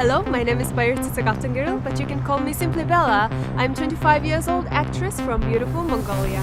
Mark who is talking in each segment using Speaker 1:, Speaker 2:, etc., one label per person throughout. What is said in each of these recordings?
Speaker 1: Hello, my name is Bayartsetseg Altangerel, but you can call me simply Bela. I'm 25 years old actress from beautiful Mongolia.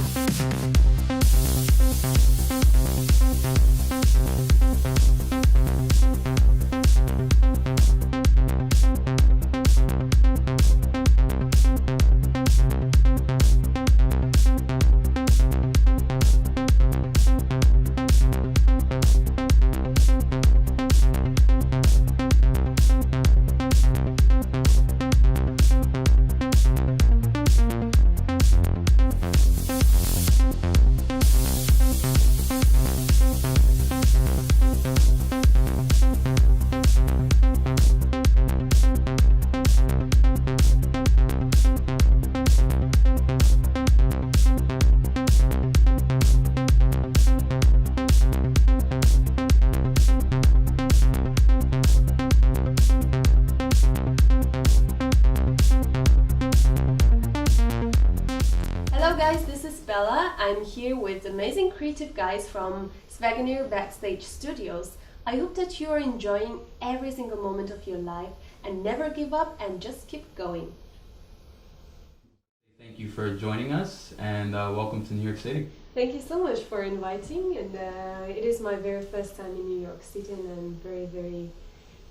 Speaker 1: Hello guys, this is Bella. I'm here with amazing creative guys from Swagunir Backstage studios. I hope that you are enjoying every single moment of your life and never give up and just keep going.
Speaker 2: Thank you for joining us and welcome to New York City.
Speaker 1: Thank you so much for inviting, and it is my very first time in New York City and I'm very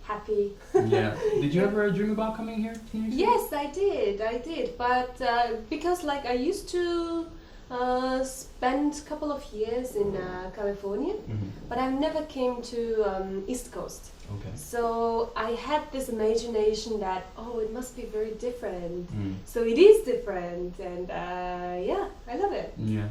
Speaker 1: happy.
Speaker 2: Yeah. Did you ever dream about coming here to New York City?
Speaker 1: Yes, I did, but because like I used to spend a couple of years in California, but I never came to East Coast.
Speaker 2: Okay.
Speaker 1: So I had this imagination that, oh, it must be very different. So it is different, and yeah, I love it.
Speaker 2: Yeah.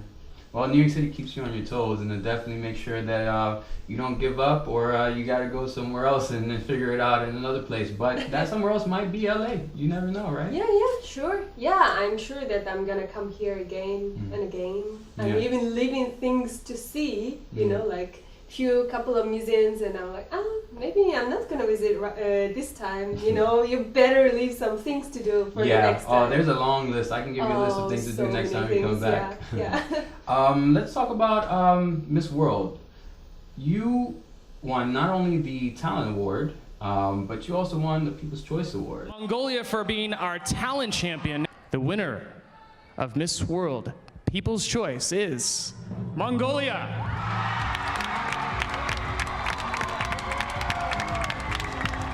Speaker 2: Well, New York City keeps you on your toes, and it definitely makes sure that you don't give up, or you got to go somewhere else and then figure it out in another place. But that somewhere else might be LA. You never know, right?
Speaker 1: Yeah, sure. Yeah, I'm sure that I'm gonna come here again and again. I'm even leaving things to see, you know, like couple of museums, and I'm like, maybe I'm not gonna visit this time. You know, you better leave some things to do for the next time.
Speaker 2: Oh, there's a long list. I can give you a list of things to do next time you come back.
Speaker 1: Yeah.
Speaker 2: Let's talk about Miss World. You won not only the Talent Award, but you also won the People's Choice Award.
Speaker 3: Mongolia for being our talent champion. The winner of Miss World People's Choice is Mongolia.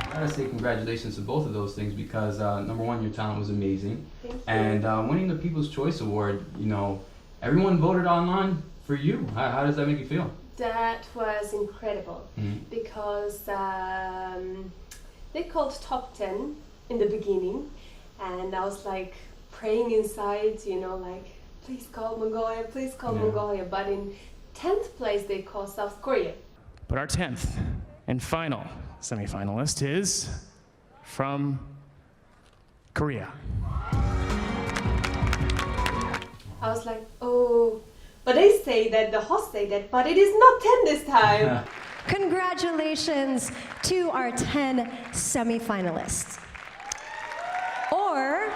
Speaker 2: I gotta say congratulations to both of those things because number one, your talent was amazing.
Speaker 1: Thank you.
Speaker 2: And winning the People's Choice Award, you know, everyone voted online for you. How does that make you feel?
Speaker 1: That was incredible because they called top 10 in the beginning, and I was like praying inside, you know, like, please call Mongolia, please call Mongolia. But in 10th place they called South Korea.
Speaker 3: But our 10th and final semi-finalist is from Korea.
Speaker 1: I was like, oh, but they say that, the host say that, but it is not 10 this time.
Speaker 4: Congratulations to our 10 semi-finalists. Or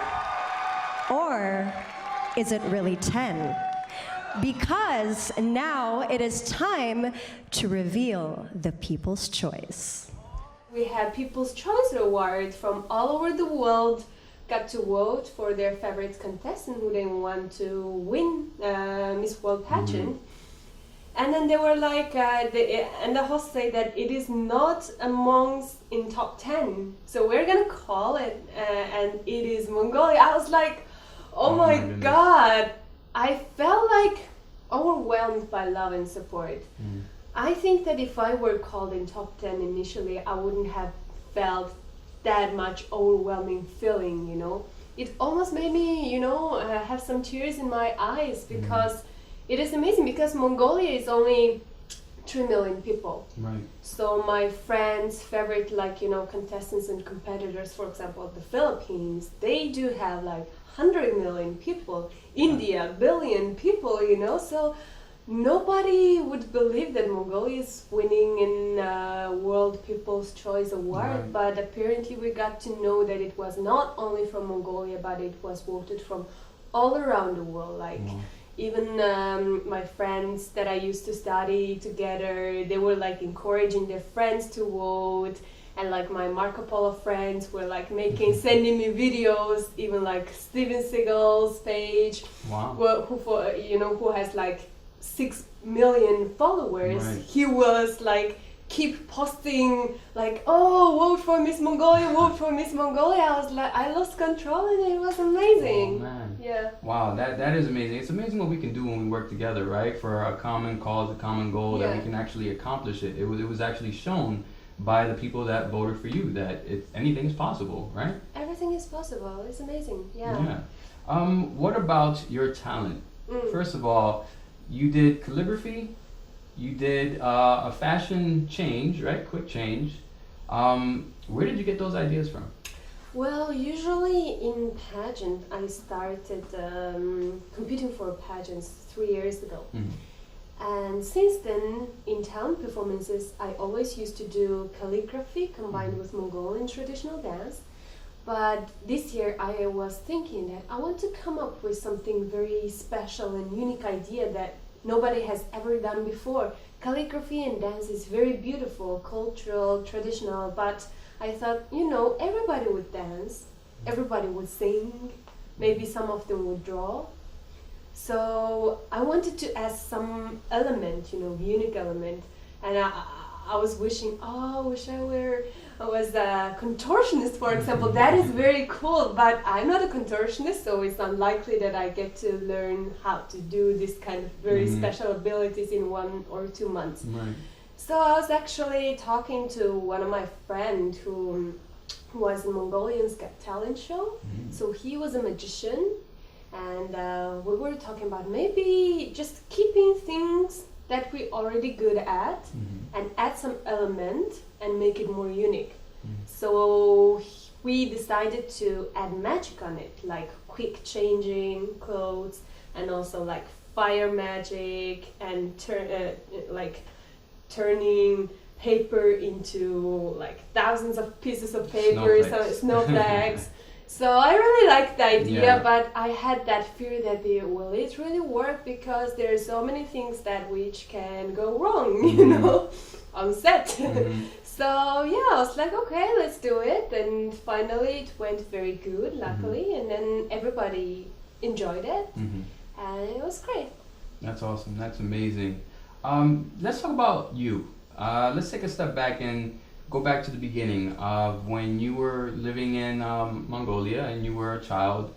Speaker 4: is it really 10? Because now it is time to reveal the People's Choice.
Speaker 1: We had People's Choice Award from all over the world, got to vote for their favorite contestant who they want to win Miss World pageant. And then they were like, and the host said that it is not amongst in top 10. So we're gonna call it, and it is Mongolia. I was like, oh my God. I felt like overwhelmed by love and support. I think that if I were called in top 10 initially, I wouldn't have felt that much overwhelming feeling, you know. It almost made me, you know, have some tears in my eyes because it is amazing, because Mongolia is only 3 million people.
Speaker 2: Right.
Speaker 1: So my friends' favorite, like, you know, contestants and competitors, for example, the Philippines, they do have like 100 million people. India, billion people, you know. So nobody would believe that Mongolia is winning in World People's Choice Award, but apparently we got to know that it was not only from Mongolia, but it was voted from all around the world. Like even my friends that I used to study together, they were like encouraging their friends to vote, And like my Marco Polo friends were like sending me videos, even like Steven Seagal's page,
Speaker 2: Wow.
Speaker 1: who has like 6 million followers.
Speaker 2: Right.
Speaker 1: He was like keep posting like, oh, vote for Miss Mongolia, vote for Miss Mongolia. I was like, I lost control and it was amazing.
Speaker 2: Oh, man.
Speaker 1: Yeah.
Speaker 2: Wow, that is amazing. It's amazing what we can do when we work together, right? For a common cause, a common goal, that we can actually accomplish it. It was actually shown by the people that voted for you that anything's possible, right?
Speaker 1: Everything is possible. It's amazing. Yeah.
Speaker 2: Yeah. What about your talent? First of all, you did calligraphy. You did a fashion change, right? Quick change. Where did you get those ideas from?
Speaker 1: Well, usually in pageant, I started competing for pageants 3 years ago. And since then, in talent performances, I always used to do calligraphy combined with Mongolian traditional dance. But this year, I was thinking that I want to come up with something very special and unique idea that nobody has ever done before. Calligraphy and dance is very beautiful, cultural, traditional, but I thought, everybody would dance, everybody would sing, maybe some of them would draw. So I wanted to add some element, unique element, and I was wishing, I wish I was a contortionist, for example. That is very cool, but I'm not a contortionist, so it's unlikely that I get to learn how to do this kind of very special abilities in 1 or 2 months.
Speaker 2: Right.
Speaker 1: So I was actually talking to one of my friends who was in Mongolian talent show. So he was a magician, and we were talking about maybe just keeping things that we're already good at and add some element and make it more unique. So we decided to add magic on it, like quick changing clothes, and also like fire magic and turning paper into like thousands of pieces of paper, snowflakes. So I really liked the idea, but I had that fear that will it really work, because there are so many things that which can go wrong, on set. So yeah, I was like, okay, let's do it, and finally it went very good, luckily, and then everybody enjoyed it, and it was great.
Speaker 2: That's awesome. That's amazing. Let's talk about you. Let's take a step back and go back to the beginning of when you were living in Mongolia and you were a child.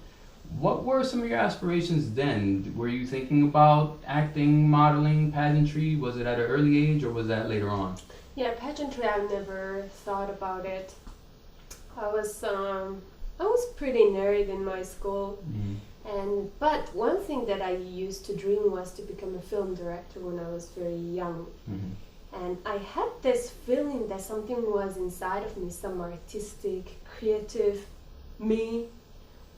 Speaker 2: What were some of your aspirations then? Were you thinking about acting, modeling, pageantry? Was it at an early age, or was that later on?
Speaker 1: Yeah, pageantry, I've never thought about it. I was pretty nerd in my school, but one thing that I used to dream was to become a film director when I was very young. And I had this feeling that something was inside of me, some artistic, creative me,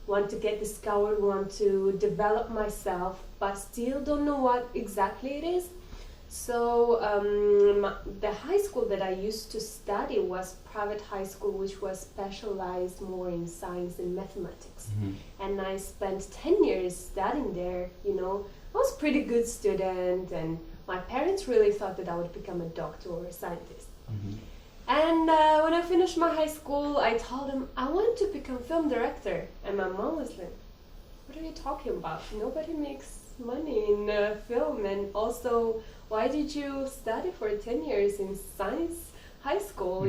Speaker 1: want to get discovered, want to develop myself, but still don't know what exactly it is. So the high school that I used to study was private high school, which was specialized more in science and mathematics. And I spent 10 years studying there, I was a pretty good student, and my parents really thought that I would become a doctor or a scientist. And when I finished my high school, I told them I want to become film director. And my mom was like, what are you talking about? Nobody makes money in film. And also, why did you study for 10 years in science high school,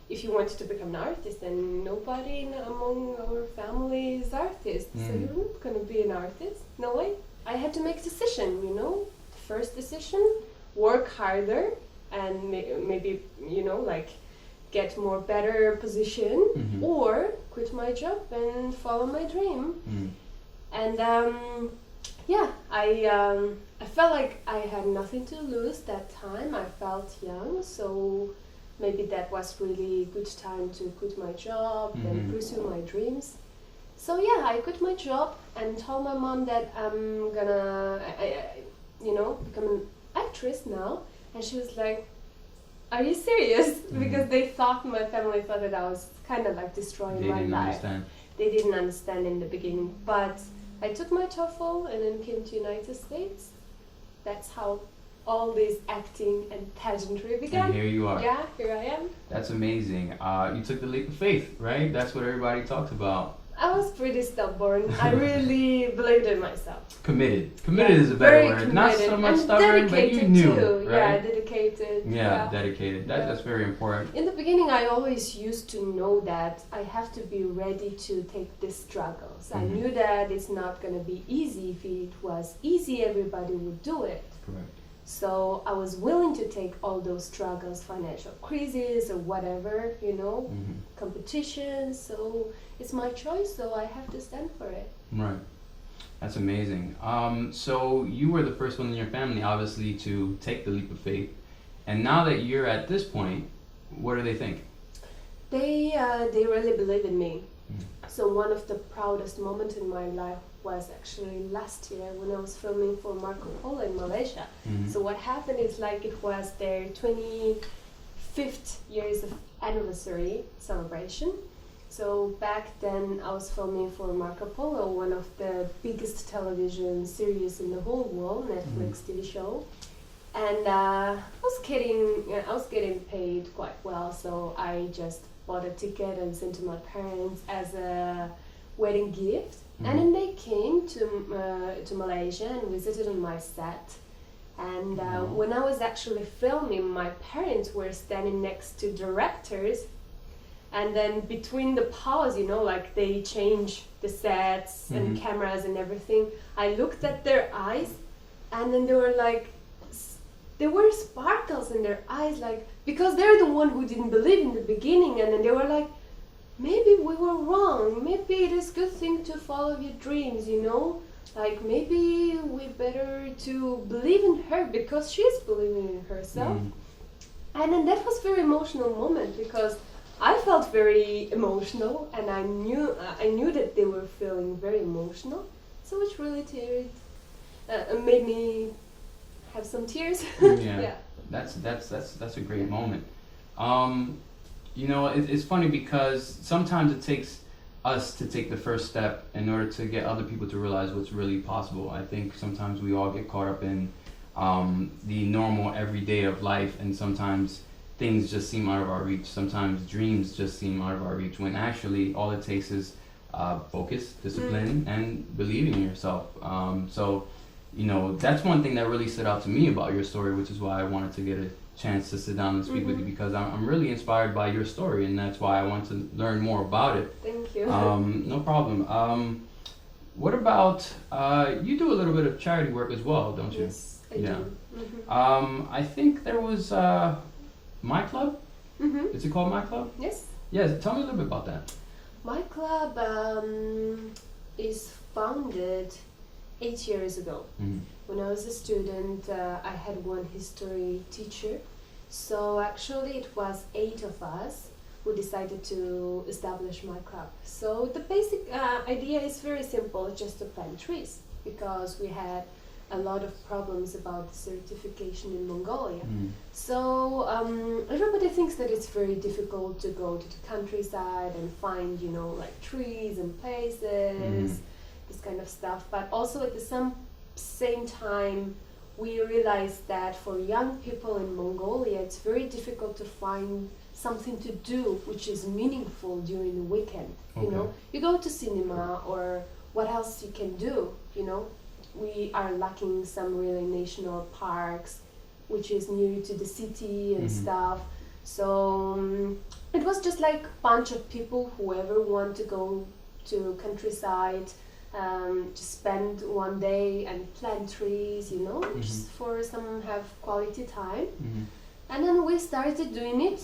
Speaker 1: If you wanted to become an artist, and nobody among our family is artists. So you're not going to be an artist? No way. I had to make a decision, First decision, work harder and maybe, get more better position, or quit my job and follow my dream. And I felt like I had nothing to lose that time. I felt young, so maybe that was really good time to quit my job and pursue my dreams. So yeah, I quit my job and told my mom that I'm gonna become an actress now. And she was like, are you serious? Because my family thought that I was kind of like destroying my life. They didn't understand in the beginning. But I took my TOEFL and then came to United States. That's how all this acting and pageantry began.
Speaker 2: And here you are.
Speaker 1: Yeah, here I am.
Speaker 2: That's amazing. You took the leap of faith, right? That's what everybody talks about.
Speaker 1: I was pretty stubborn. I really believed in myself.
Speaker 2: Committed
Speaker 1: Yeah,
Speaker 2: is a better
Speaker 1: very
Speaker 2: word. Not so
Speaker 1: committed.
Speaker 2: much
Speaker 1: And
Speaker 2: stubborn, but you
Speaker 1: dedicated
Speaker 2: knew,
Speaker 1: too.
Speaker 2: right?
Speaker 1: Yeah, dedicated.
Speaker 2: Yeah, dedicated. That's very important.
Speaker 1: In the beginning, I always used to know that I have to be ready to take the struggles. I
Speaker 2: Mhm.
Speaker 1: knew that it's not going to be easy. If it was easy, everybody would do it.
Speaker 2: Correct.
Speaker 1: So I was willing to take all those struggles, financial crises or whatever,
Speaker 2: Mhm.
Speaker 1: competitions. So it's my choice, so I have to stand for it.
Speaker 2: Right. That's amazing. So you were the first one in your family, obviously, to take the leap of faith. And now that you're at this point, what do they think?
Speaker 1: They really believe in me.
Speaker 2: Mm.
Speaker 1: So one of the proudest moments in my life was actually last year when I was filming for Marco Polo in Malaysia.
Speaker 2: Mhm.
Speaker 1: So what happened is like it was their 25th years of anniversary celebration. So back then I was filming for Marco Polo, one of the biggest television series in the whole world, Netflix TV show. And I was getting paid quite well, so I just bought a ticket and sent to my parents as a wedding gift. And then they came to Malaysia and visited on my set. And when I was actually filming, my parents were standing next to directors. And then between the pause, like they change the sets and cameras and everything, I looked at their eyes, and then they were like, there were sparkles in their eyes, like, because they're the one who didn't believe in the beginning, and then they were like, maybe we were wrong, maybe it is good thing to follow your dreams, like maybe we better to believe in her because she's believing in herself. And then that was very emotional moment because I felt very emotional, and I knew that they were feeling very emotional, so it really made me have some tears.
Speaker 2: Yeah. That's a great moment. It's funny because sometimes it takes us to take the first step in order to get other people to realize what's really possible. I think sometimes we all get caught up in the normal everyday of life, and sometimes things just seem out of our reach. Sometimes dreams just seem out of our reach, when actually all it takes is focus, discipline, and believing in yourself. That's one thing that really stood out to me about your story, which is why I wanted to get a chance to sit down and speak with you, because I'm really inspired by your story, and that's why I want to learn more about it.
Speaker 1: Thank you.
Speaker 2: No problem. What about, you do a little bit of charity work as well, don't you?
Speaker 1: Yes, I do.
Speaker 2: I think there was My Club? Is it called My Club?
Speaker 1: Yes.
Speaker 2: Yes, tell me a little bit about that.
Speaker 1: My club is founded 8 years ago. When I was a student, I had one history teacher. So actually it was 8 of us who decided to establish my club. So the basic idea is very simple, just to plant trees, because we had a lot of problems about the certification in Mongolia. So everybody thinks that it's very difficult to go to the countryside and find, like trees and places, this kind of stuff. But also at the same time, we realized that for young people in Mongolia, it's very difficult to find something to do which is meaningful during the weekend. You go to cinema, or what else you can do, We are lacking some really national parks, which is near to the city and stuff. So it was just like a bunch of people, whoever want to go to countryside, just spend one day and plant trees, just for some have quality time. And then we started doing it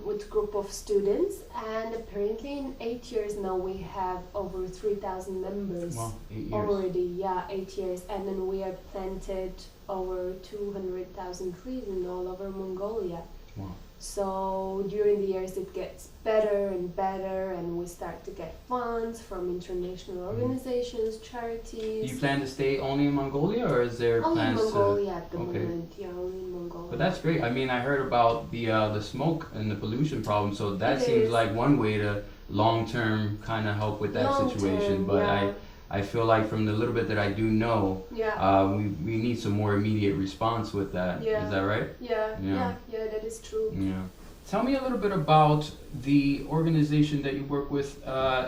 Speaker 1: with a group of students, and apparently in 8 years now we have over 3,000 members.
Speaker 2: Wow, 8 years.
Speaker 1: Already, 8 years. And then we have planted over 200,000 trees in all over Mongolia.
Speaker 2: Wow.
Speaker 1: So during the years it gets better and better, and we start to get funds from international organizations, charities.
Speaker 2: You plan to stay only in Mongolia, or is there
Speaker 1: only
Speaker 2: plans
Speaker 1: in Mongolia
Speaker 2: to...
Speaker 1: at the moment, only in Mongolia.
Speaker 2: But that's great. I mean, I heard about the smoke and the pollution problem, so that
Speaker 1: It
Speaker 2: seems
Speaker 1: is.
Speaker 2: like one way to long-term kind of help with that situation. But I feel like from the little bit that I do know, we need some more immediate response with that.
Speaker 1: Yeah.
Speaker 2: Is that right?
Speaker 1: Yeah, that is true.
Speaker 2: Yeah. Tell me a little bit about the organization that you work with.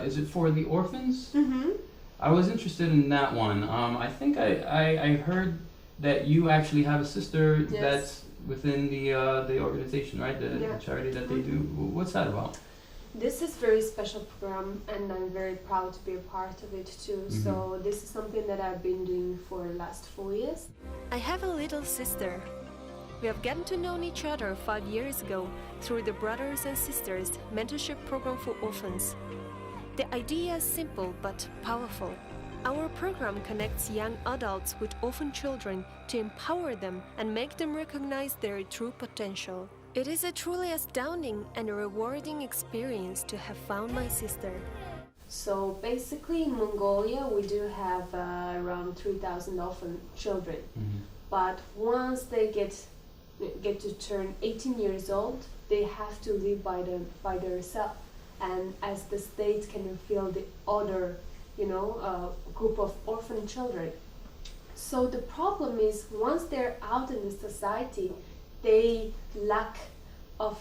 Speaker 2: Is it for the orphans?
Speaker 1: Mm-hmm.
Speaker 2: I was interested in that one. I think I heard that you actually have a sister that's within the organization, right? The charity that they do. What's that about?
Speaker 1: This is very special program, and I'm very proud to be a part of it too.
Speaker 2: Mm-hmm.
Speaker 1: So this is something that I've been doing for the last 4 years.
Speaker 5: I have a little sister. We have gotten to know each other 5 years ago through the Brothers and Sisters Mentorship Program for Orphans. The idea is simple but powerful. Our program connects young adults with orphan children to empower them and make them recognize their true potential. It is a truly astounding and rewarding experience to have found my sister.
Speaker 1: So basically in Mongolia we do have around 3,000 orphan children.
Speaker 2: Mm-hmm.
Speaker 1: But once they get to turn 18 years old, they have to live by themselves. And as the state can fill the other, group of orphan children. So the problem is once they're out in the society, they lack of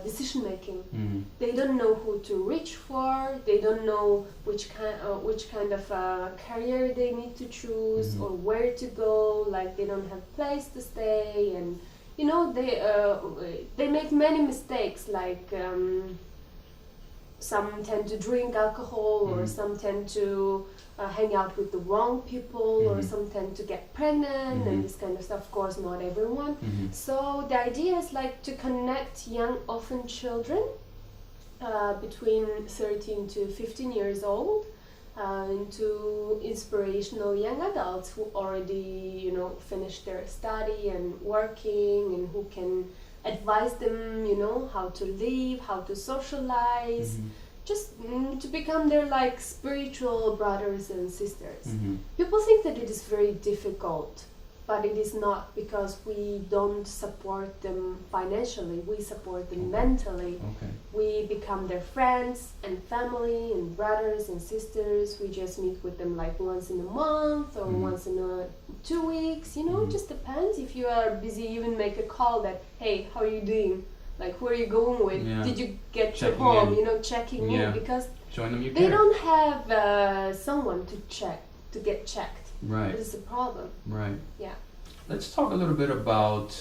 Speaker 1: decision making.
Speaker 2: Mm-hmm.
Speaker 1: They don't know who to reach for. They don't know which kind of career they need to choose or where to go. Like they don't have place to stay, and they make many mistakes. Like some tend to drink alcohol, or some tend to hang out with the wrong people, or some tend to get pregnant, and this kind of stuff. Of course, not everyone. So the idea is like to connect young orphan children between 13 to 15 years old into inspirational young adults who already, finished their study and working, and who can advise them, how to live, how to socialize, just to become their like spiritual brothers and sisters. People think that it is very difficult, but it is not, because we don't support them financially. We support them mentally. We become their friends and family and brothers and sisters. We just meet with them like once in a month or once in 2 weeks. It just depends. If you are busy, even make a call that, hey, how are you doing? Like, who are you going with? Did you get to home? Checking in, because
Speaker 2: showing them you
Speaker 1: they
Speaker 2: care.
Speaker 1: don't have someone to get checked.
Speaker 2: Right.
Speaker 1: This is a problem.
Speaker 2: Right.
Speaker 1: Yeah.
Speaker 2: Let's talk a little bit about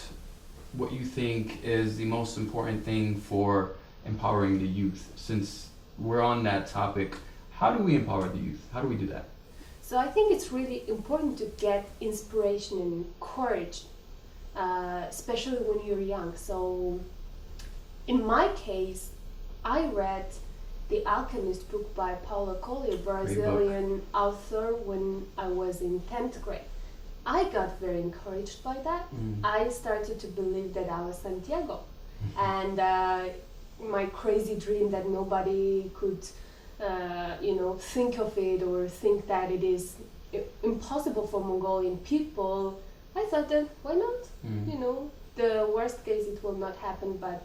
Speaker 2: what you think is the most important thing for empowering the youth. Since we're on that topic, how do we empower the youth? How do we do that?
Speaker 1: So I think it's really important to get inspiration and courage, especially when you're young. So in my case, I read The Alchemist book by Paulo Coelho, a Brazilian author, when I was in 10th grade. I got very encouraged by that. I started to believe that I was Santiago. And my crazy dream that nobody could, think of it, or think that it is impossible for Mongolian people, I thought that, why not? The worst case, it will not happen, but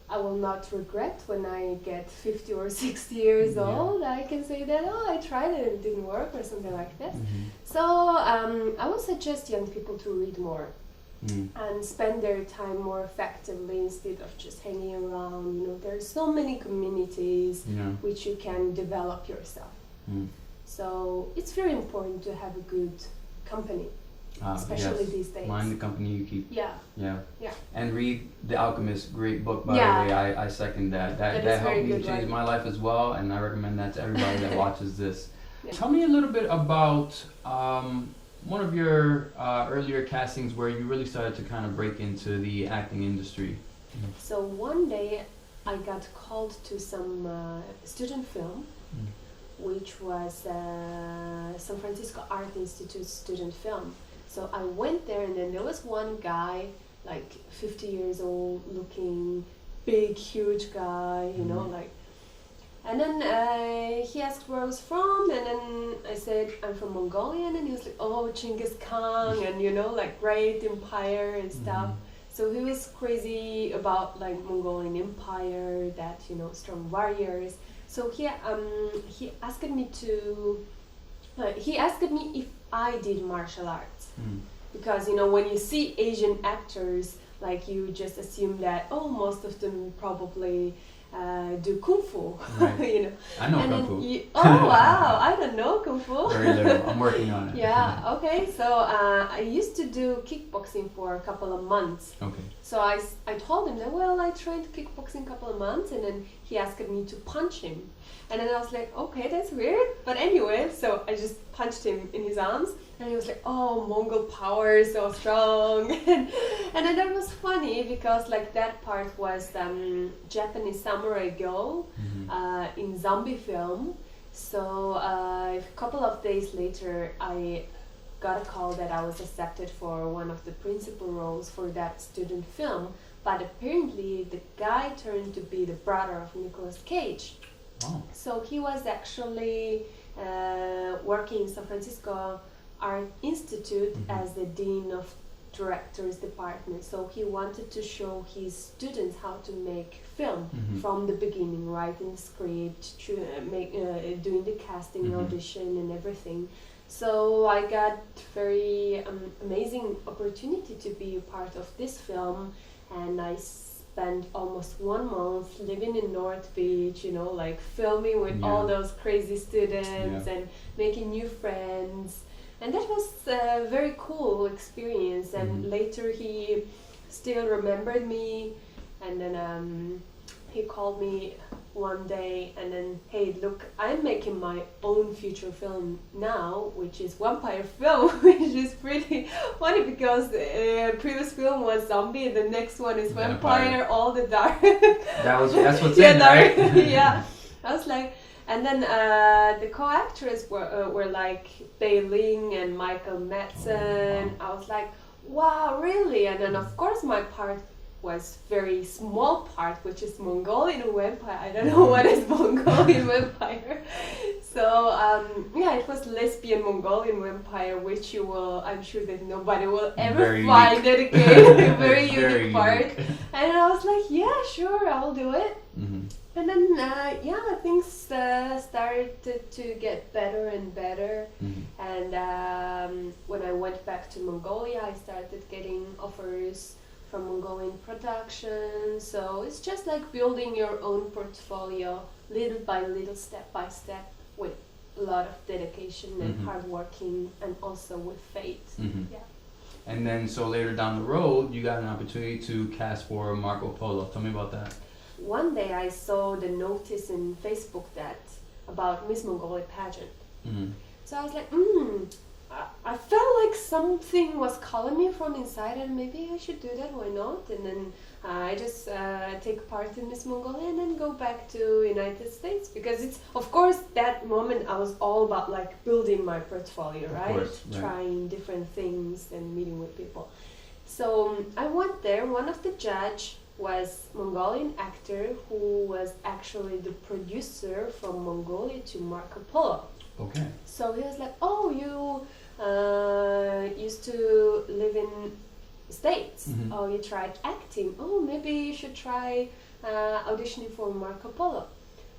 Speaker 1: I will not regret when I get 50 or 60 years old. I can say that, I tried it and it didn't work, or something like that. So I would suggest young people to read more and spend their time more effectively instead of just hanging around. There are so many communities which you can develop yourself. So it's very important to have a good company. Especially these days.
Speaker 2: Mind the company you keep.
Speaker 1: Yeah.
Speaker 2: And read The Alchemist, great book, by the way. I second that. That helped me change my life as well, and I recommend that to everybody that watches this. Tell me a little bit about one of your earlier castings where you really started to kind of break into the acting industry.
Speaker 1: So one day I got called to some student film, which was San Francisco Art Institute student film. So I went there, and then there was one guy, like 50 years old, looking big, huge guy, and then he asked where I was from, and then I said, I'm from Mongolia, and he was like, oh, Genghis Khan, and like great empire and stuff. So he was crazy about like Mongolian empire, that, strong warriors. So he asked me to. He asked me if I did martial arts. Because when you see Asian actors, like you just assume that most of them probably do kung fu.
Speaker 2: Right. I know
Speaker 1: and
Speaker 2: kung fu.
Speaker 1: Oh wow! I don't know kung fu.
Speaker 2: Very little. I'm working on it.
Speaker 1: Yeah. Okay. So I used to do kickboxing for a couple of months.
Speaker 2: Okay.
Speaker 1: So I told him that I trained kickboxing a couple of months, and then he asked me to punch him, and then I was like, okay, that's weird, but anyway, so I just punched him in his arms, and he was like, oh, Mongol power, so strong, and then that was funny because like that part was Japanese samurai girl in zombie film. So a couple of days later, I got a call that I was accepted for one of the principal roles for that student film, but apparently the guy turned to be the brother of Nicolas Cage.
Speaker 2: Wow.
Speaker 1: So he was actually working in San Francisco Art Institute as the dean of directors department. So he wanted to show his students how to make film from the beginning, writing the script, doing the casting, audition, and everything. So I got very amazing opportunity to be a part of this film, and I spent almost 1 month living in North Beach, like filming with all those crazy students and making new friends. And that was a very cool experience. And later he still remembered me, and then he called me one day and then, hey, look, I'm making my own feature film now, which is vampire film, which is pretty funny because the previous film was zombie and the next one is vampire, all the dark.
Speaker 2: That's what's in, right?
Speaker 1: Yeah. I was like, and then the co-actors were like Beiling and Michael Madsen. I was like, wow, really? And then of course my part was very small part, which is Mongolian vampire. I don't know what is Mongolian vampire. So it was lesbian Mongolian vampire, which I'm sure that nobody will ever find it again. Very unique part. And I was like, yeah, sure, I'll do it. And then things started to get better and better. And when I went back to Mongolia, I started getting offers from Mongolian Production. So it's just like building your own portfolio little by little, step by step, with a lot of dedication and hard working, and also with faith. Yeah.
Speaker 2: And then so later down the road, you got an opportunity to cast for Marco Polo. Tell me about that.
Speaker 1: One day I saw the notice in Facebook that about Miss Mongolia pageant. So I was like, I felt like something was calling me from inside, and maybe I should do that, why not? And then I just take part in Miss Mongolia and then go back to United States, because it's, of course, that moment I was all about like building my portfolio, right? Trying different things and meeting with people. So I went there. One of the judge was Mongolian actor who was actually the producer from Mongolia to Marco Polo.
Speaker 2: Okay.
Speaker 1: So he was like, oh, you used to live in States. Oh, you tried acting. Oh, maybe you should try auditioning for Marco Polo.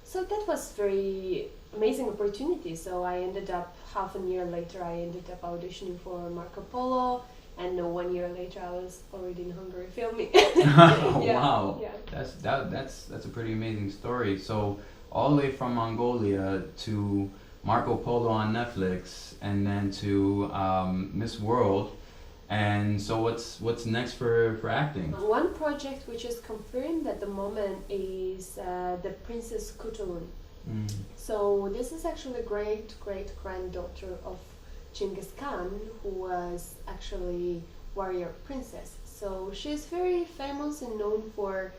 Speaker 1: So that was very amazing opportunity. So I ended up, half a year later, I ended up auditioning for Marco Polo. And 1 year later, I was already in Hungary filming.
Speaker 2: Wow.
Speaker 1: Yeah.
Speaker 2: That's a pretty amazing story. So all the way from Mongolia to Marco Polo on Netflix, and then to Miss World. And so what's next for acting?
Speaker 1: One project which is confirmed at the moment is the Princess Kutulun. So this is actually great granddaughter of Genghis Khan, who was actually warrior princess. So she's very famous and known for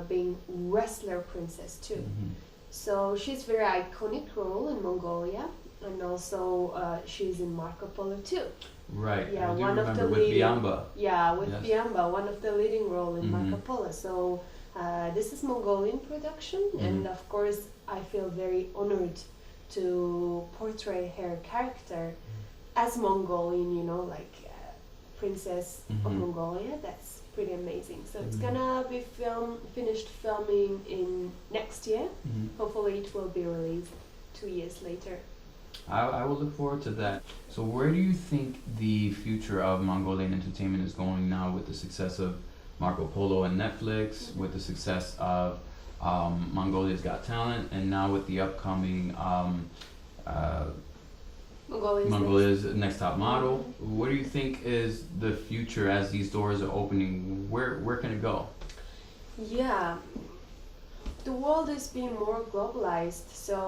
Speaker 1: being wrestler princess too. So she's very iconic role in Mongolia, and also she's in Marco Polo too.
Speaker 2: Right.
Speaker 1: Yeah,
Speaker 2: I do
Speaker 1: one
Speaker 2: remember
Speaker 1: of the
Speaker 2: with
Speaker 1: leading.
Speaker 2: Biamba.
Speaker 1: Yeah, with Biamba, one of the leading role in Marco Polo. So this is Mongolian production, and of course I feel very honored to portray her character as Mongolian. Like princess of Mongolia. That's pretty amazing. So it's gonna be finished filming in next year. Hopefully it will be released 2 years later.
Speaker 2: I will look forward to that. So where do you think the future of Mongolian entertainment is going now with the success of Marco Polo and Netflix, with the success of Mongolia's Got Talent, and now with the upcoming Mongolia's Next Top Model? What do you think is the future as these doors are opening? Where can it go?
Speaker 1: Yeah, the world is being more globalized, so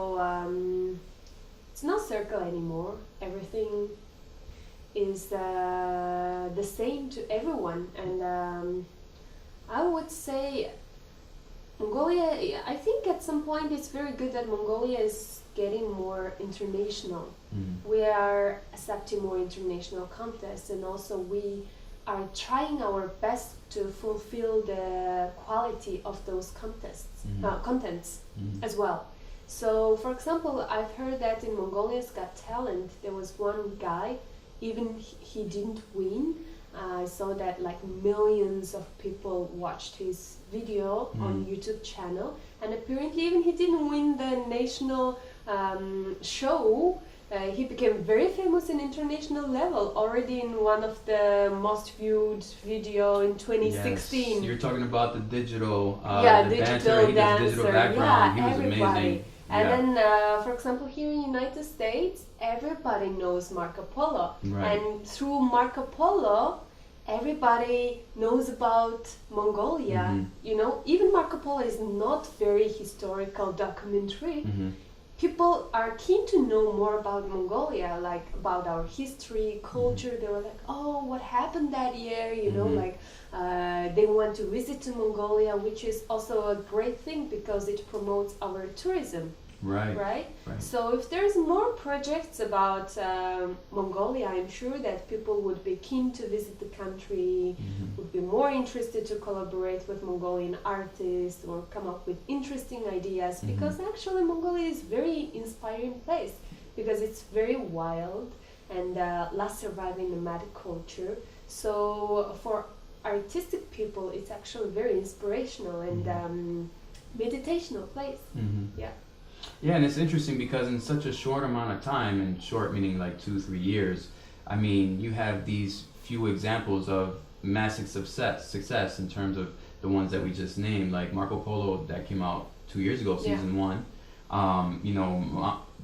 Speaker 1: it's not circle anymore. Everything is the same to everyone, and I would say Mongolia, I think at some point it's very good that Mongolia is getting more international. We are accepting more international contests, and also we are trying our best to fulfill the quality of those contests, contents as well. So, for example, I've heard that in Mongolia's Got Talent, there was one guy, even he didn't win. I saw that like millions of people watched his video on YouTube channel, and apparently even he didn't win the national show. He became very famous in international level already in one of the most viewed video in 2016.
Speaker 2: Yes, you're talking about the digital,
Speaker 1: the
Speaker 2: digital dancer. Digital background.
Speaker 1: Yeah,
Speaker 2: he was
Speaker 1: everybody.
Speaker 2: amazing.
Speaker 1: And then, for example, here in United States, everybody knows Marco Polo, and through Marco Polo, everybody knows about Mongolia. You know, even Marco Polo is not very historical documentary. People are keen to know more about Mongolia, like about our history, culture. They were like, oh, what happened that year? You know, like they want to visit to Mongolia, which is also a great thing because it promotes our tourism. Right? So if there's more projects about Mongolia, I'm sure that people would be keen to visit the country, would be more interested to collaborate with Mongolian artists or come up with interesting ideas, because actually Mongolia is very inspiring place because it's very wild and last surviving nomadic culture. So for artistic people, it's actually very inspirational and meditational place.
Speaker 2: Yeah, and it's interesting because in such a short amount of time, and short meaning like 2-3 years, I mean, you have these few examples of massive success in terms of the ones that we just named, like Marco Polo that came out 2 years ago, season 1. You know,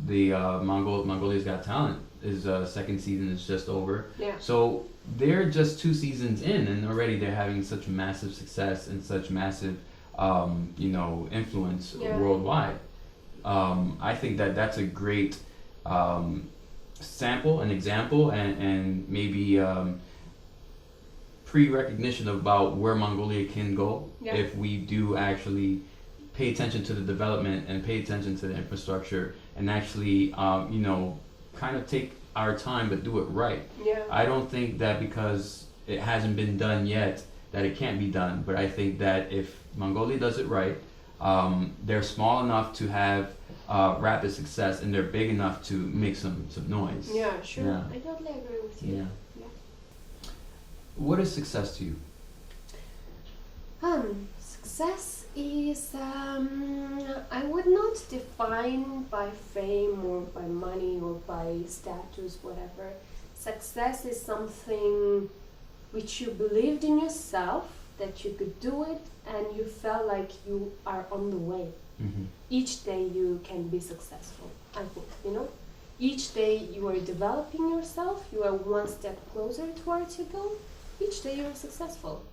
Speaker 2: Mongolia's Got Talent is second season is just over. So they're just 2 seasons in, and already they're having such massive success and such massive, you know, influence worldwide. I think that that's a great sample, an example, and maybe pre-recognition about where Mongolia can go if we do actually pay attention to the development and pay attention to the infrastructure and actually, you know, kind of take our time but do it right. I don't think that because it hasn't been done yet that it can't be done, but I think that if Mongolia does it right, they're small enough to have rapid success, and they're big enough to make some noise.
Speaker 1: Yeah, sure. I totally agree with you.
Speaker 2: What is success to you?
Speaker 1: Success is, I would not define by fame or by money or by status, whatever. Success is something which you believed in yourself, that you could do it, and you felt like you are on the way. Each day you can be successful, I think, you know? Each day you are developing yourself, you are one step closer towards your goal. Each day you are successful.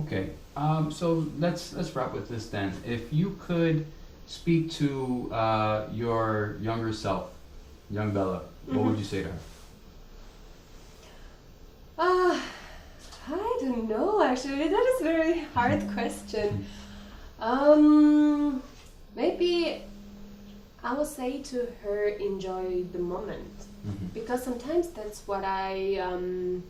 Speaker 2: Okay, so let's wrap with this then. If you could speak to your younger self, young Bella, what would you say to her?
Speaker 1: I don't know, actually. That is a very hard question. Maybe I would say to her, enjoy the moment, because sometimes that's what I'm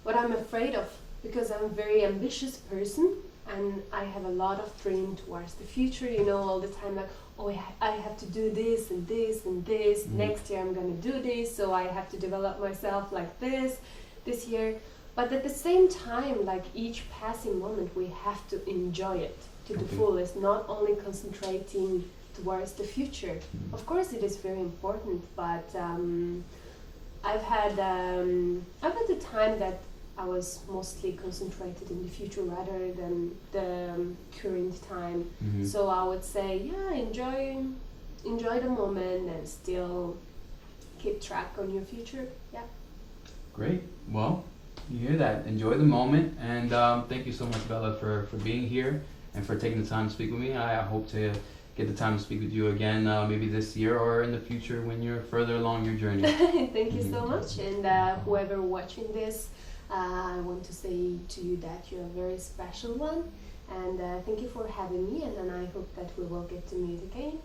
Speaker 1: afraid of, because I'm a very ambitious person and I have a lot of dream towards the future, you know, all the time, like, oh, I have to do this and this and this, next year I'm gonna do this, so I have to develop myself like this year. But at the same time, like each passing moment, we have to enjoy it to the fullest, not only concentrating towards the future. Of course, it is very important, but I've had the time that I was mostly concentrated in the future rather than the current time. So I would say, yeah, enjoy the moment and still keep track on your future. Yeah.
Speaker 2: Great. Well, you hear that. Enjoy the moment, and thank you so much, Bella, for being here and for taking the time to speak with me. I hope to get the time to speak with you again, maybe this year or in the future when you're further along your journey.
Speaker 1: Thank you so much, and whoever watching this, I want to say to you that you're a very special one, and thank you for having me, and then I hope that we will get to meet again.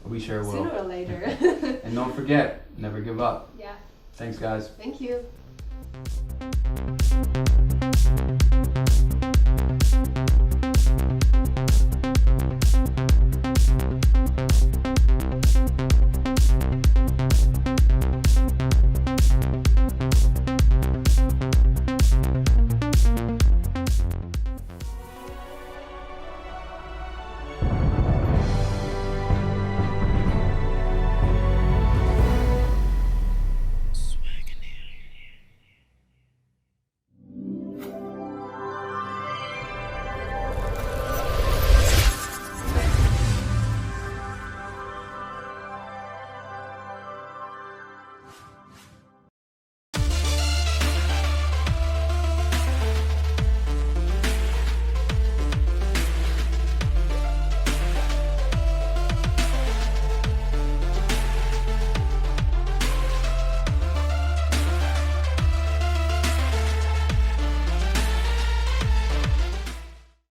Speaker 2: We sure will.
Speaker 1: Sooner or later.
Speaker 2: And don't forget, never give up.
Speaker 1: Yeah.
Speaker 2: Thanks, guys.
Speaker 1: Thank you.